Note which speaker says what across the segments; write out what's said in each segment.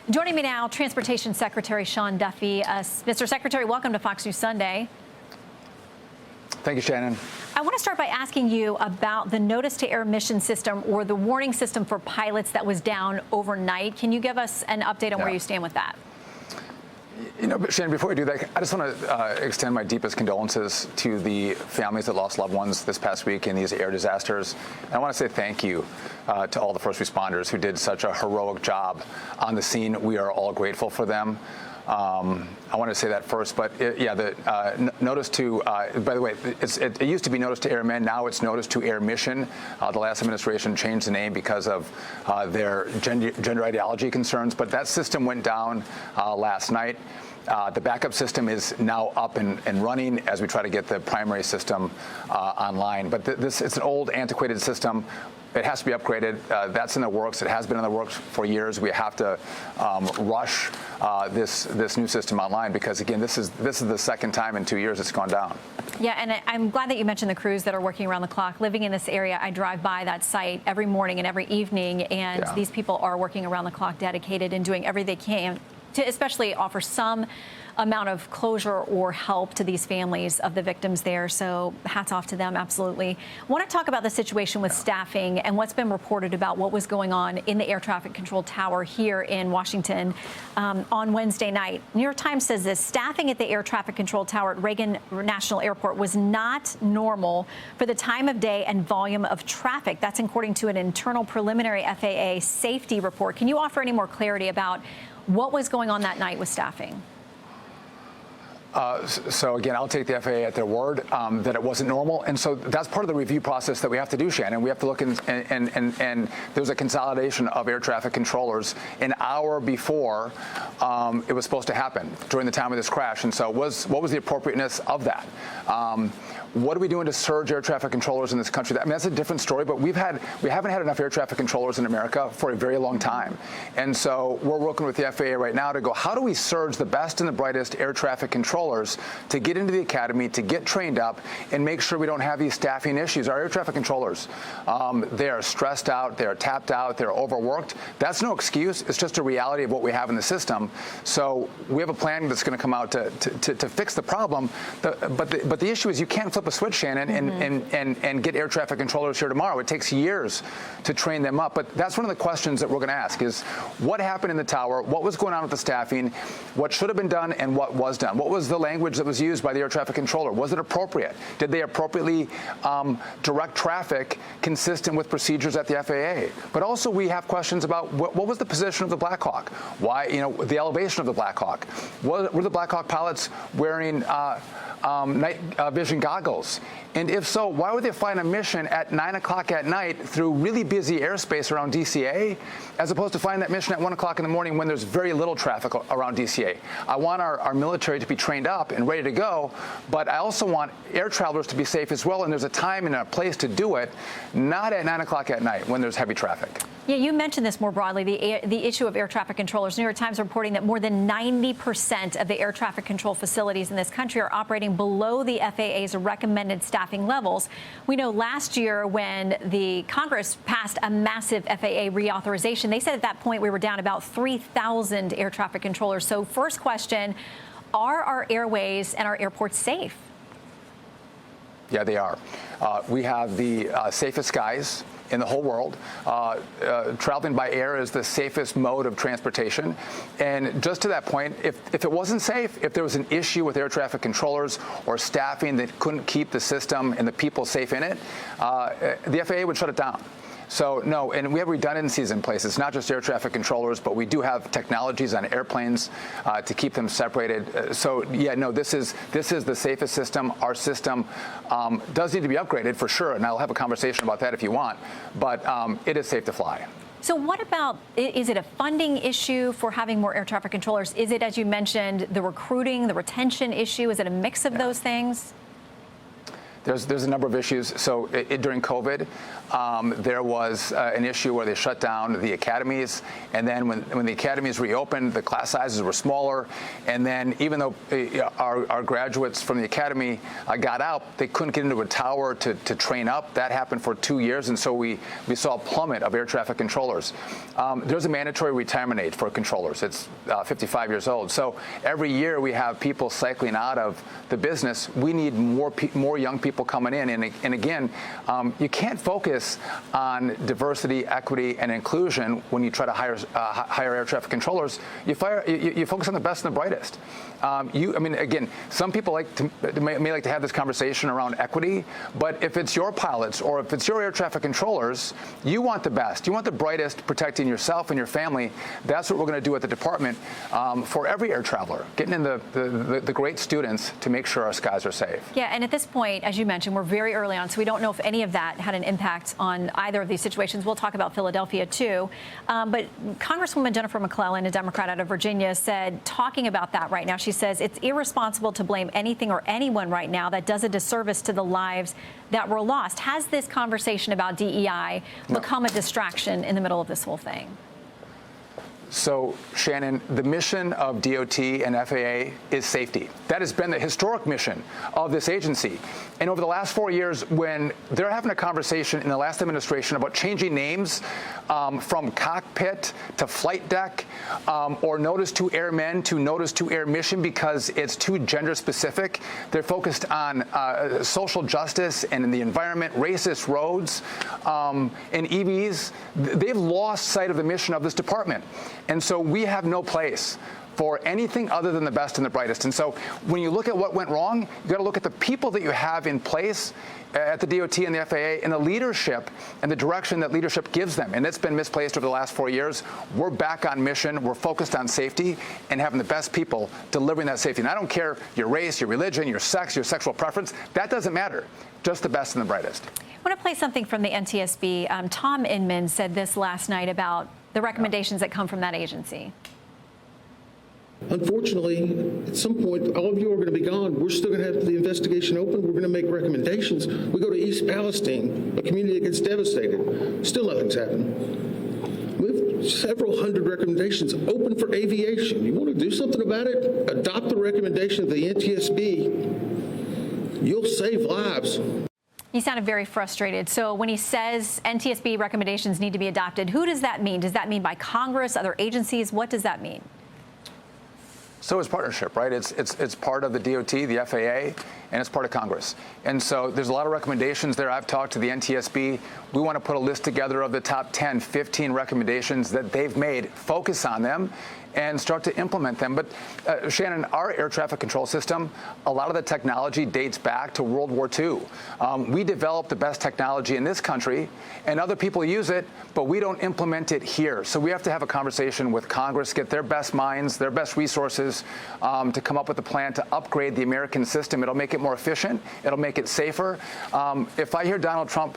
Speaker 1: Joining me now, Transportation Secretary Sean Duffy. Mr. Secretary, welcome to Fox News Sunday.
Speaker 2: Thank you, Shannon.
Speaker 1: I want to start by asking you about the notice to air mission system, or the warning system for pilots that was down overnight. Can you give us an update on where you stand with that?
Speaker 2: You know, Shannon, before we do that, I just want to extend my deepest condolences to the families that lost loved ones this past week in these air disasters. And I want to say thank you to all the first responders who did such a heroic job on the scene. We are all grateful for them. I want to say that first, but the notice to, by the way, it used to be notice to airmen. Now it's notice to air mission. The last administration changed the name because of their gender ideology concerns, but that system went down last night. The backup system is now up and running as we try to get the primary system online. But it's an old, antiquated system. It has to be upgraded. That's in the works. It has been in the works for years. We have to rush this new system online because, again, this is the second time in 2 years it's gone down.
Speaker 1: Yeah, and I'm glad that you mentioned the crews that are working around the clock. Living in this area, I drive by that site every morning and every evening, and these people are working around the clock, dedicated and doing everything they can to especially offer some amount of closure or help to these families of the victims there. So hats off to them, absolutely. I want to talk about the situation with staffing and what's been reported about what was going on in the air traffic control tower here in Washington on Wednesday night. New York Times says this: staffing at the air traffic control tower at Reagan National Airport was not normal for the time of day and volume of traffic. That's according to an internal preliminary FAA safety report. Can you offer any more clarity about what was going on that night with staffing?
Speaker 2: So again, I'll take the FAA at their word that it wasn't normal, and so that's part of the review process that we have to do, Shannon. We have to look and there's a consolidation of air traffic controllers an hour before it was supposed to happen during the time of this crash, and so what was the appropriateness of that? What are we doing to surge air traffic controllers in this country? I mean, that's a different story, but we haven't had enough air traffic controllers in America for a very long time. And so we're working with the FAA right now to go, how do we surge the best and the brightest air traffic controllers to get into the academy, to get trained up, and make sure we don't have these staffing issues? Our air traffic controllers, they are stressed out, they're tapped out, they're overworked. That's no excuse. It's just a reality of what we have in the system. So we have a plan that's going to come out to fix the problem. But the issue is you can't flip a switch, Shannon, and get air traffic controllers here tomorrow. It takes years to train them up. But that's one of the questions that we're going to ask is what happened in the tower, what was going on with the staffing, what should have been done, and what was done. What was the language that was used by the air traffic controller? Was it appropriate? Did they appropriately direct traffic consistent with procedures at the FAA? But also we have questions about what was the position of the Black Hawk? Why, the elevation of the Black Hawk? Were the Black Hawk pilots wearing night vision goggles? And if so, why would they flying a mission at 9 o'clock at night through really busy airspace around DCA, as opposed to flying that mission at 1 o'clock in the morning when there's very little traffic around DCA? I want our military to be trained up and ready to go, but I also want air travelers to be safe as well, and there's a time and a place to do it, not at 9 o'clock at night when there's heavy traffic.
Speaker 1: Yeah, you mentioned this more broadly, the issue of air traffic controllers. New York Times reporting that more than 90% of the air traffic control facilities in this country are operating below the FAA's recommended staffing levels. We know last year when the Congress passed a massive FAA reauthorization, they said at that point we were down about 3,000 air traffic controllers. So first question, are our airways and our airports safe?
Speaker 2: Yeah, they are. We have the safest skies in the whole world. Traveling by air is the safest mode of transportation. And just to that point, if it wasn't safe, if there was an issue with air traffic controllers or staffing that couldn't keep the system and the people safe in it, the FAA would shut it down. So, no, and we have redundancies in place. It's not just air traffic controllers, but we do have technologies on airplanes to keep them separated. So, yeah, no, this is the safest system. Our system does need to be upgraded for sure, and I'll have a conversation about that if you want, but it is safe to fly.
Speaker 1: So what about, is it a funding issue for having more air traffic controllers? Is it, as you mentioned, the recruiting, the retention issue? Is it a mix of those things?
Speaker 2: There's a number of issues. So during COVID, there was an issue where they shut down the academies, and then when the academies reopened, the class sizes were smaller, and then even though our graduates from the academy got out, they couldn't get into a tower to train up. That happened for 2 years, and so we saw a plummet of air traffic controllers. There's a mandatory retirement age for controllers. It's 55 years old. So every year we have people cycling out of the business. We need more young people coming in, and again, you can't focus on diversity, equity, and inclusion when you try to hire air traffic controllers. You focus on the best and the brightest. I mean, again, some people may like to have this conversation around equity, but if it's your pilots or if it's your air traffic controllers, you want the best. You want the brightest, protecting yourself and your family. That's what we're going to do at the department for every air traveler, getting in the great students to make sure our skies are safe.
Speaker 1: Yeah, and at this point, as you mentioned, we're very early on, so we don't know if any of that had an impact on either of these situations. We'll talk about Philadelphia, too. But Congresswoman Jennifer McClellan, a Democrat out of Virginia, said, talking about that right now, she says it's irresponsible to blame anything or anyone right now that does a disservice to the lives that were lost. Has this conversation about DEI become a distraction in the middle of this whole thing?
Speaker 2: So, Shannon, the mission of DOT and FAA is safety. That has been the historic mission of this agency. And over the last 4 years, when they're having a conversation in the last administration about changing names from cockpit to flight deck, or notice to airmen to notice to air mission because it's too gender specific, they're focused on social justice and in the environment, racist roads, and EVs. They've lost sight of the mission of this department. And so we have no place for anything other than the best and the brightest. And so when you look at what went wrong, you got to look at the people that you have in place at the DOT and the FAA and the leadership and the direction that leadership gives them. And it's been misplaced over the last 4 years. We're back on mission. We're focused on safety and having the best people delivering that safety. And I don't care your race, your religion, your sex, your sexual preference. That doesn't matter. Just the best and the brightest.
Speaker 1: I want to play something from the NTSB. Tom Inman said this last night about the recommendations that come from that agency.
Speaker 3: Unfortunately, at some point, all of you are going to be gone. We're still going to have the investigation open. We're going to make recommendations. We go to East Palestine, a community that gets devastated. Still nothing's happened. We have several hundred recommendations open for aviation. You want to do something about it? Adopt the recommendation of the NTSB. You'll save lives.
Speaker 1: He sounded very frustrated. So when he says NTSB recommendations need to be adopted, who does that mean? Does that mean by Congress, other agencies? What does that mean?
Speaker 2: So it's partnership, right? It's part of the DOT, the FAA, and it's part of Congress. And so there's a lot of recommendations there. I've talked to the NTSB. We want to put a list together of the top 10, 15 recommendations that they've made, focus on them, and start to implement them. But Shannon, our air traffic control system, a lot of the technology dates back to World War II. We developed the best technology in this country, and other people use it, but we don't implement it here. So we have to have a conversation with Congress, get their best minds, their best resources to come up with a plan to upgrade the American system. It'll make it more efficient. It'll make it safer. If I hear Donald Trump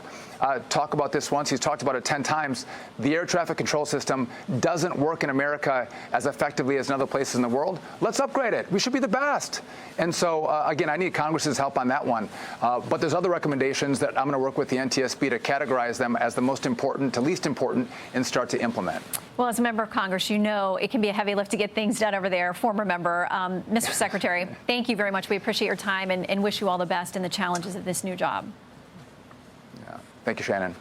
Speaker 2: talk about this once, he's talked about it 10 times, the air traffic control system doesn't work in America as effectively as in other places in the world. Let's upgrade it. We should be the best. And so, again, I need Congress's help on that one. But there's other recommendations that I'm going to work with the NTSB to categorize them as the most important to least important and start to implement.
Speaker 1: Well, as a member of Congress, you know it can be a heavy lift to get things done over there. Former member, Mr. Secretary, thank you very much. We appreciate your time and wish you all the best in the challenges of this new job.
Speaker 2: Yeah. Thank you, Shannon.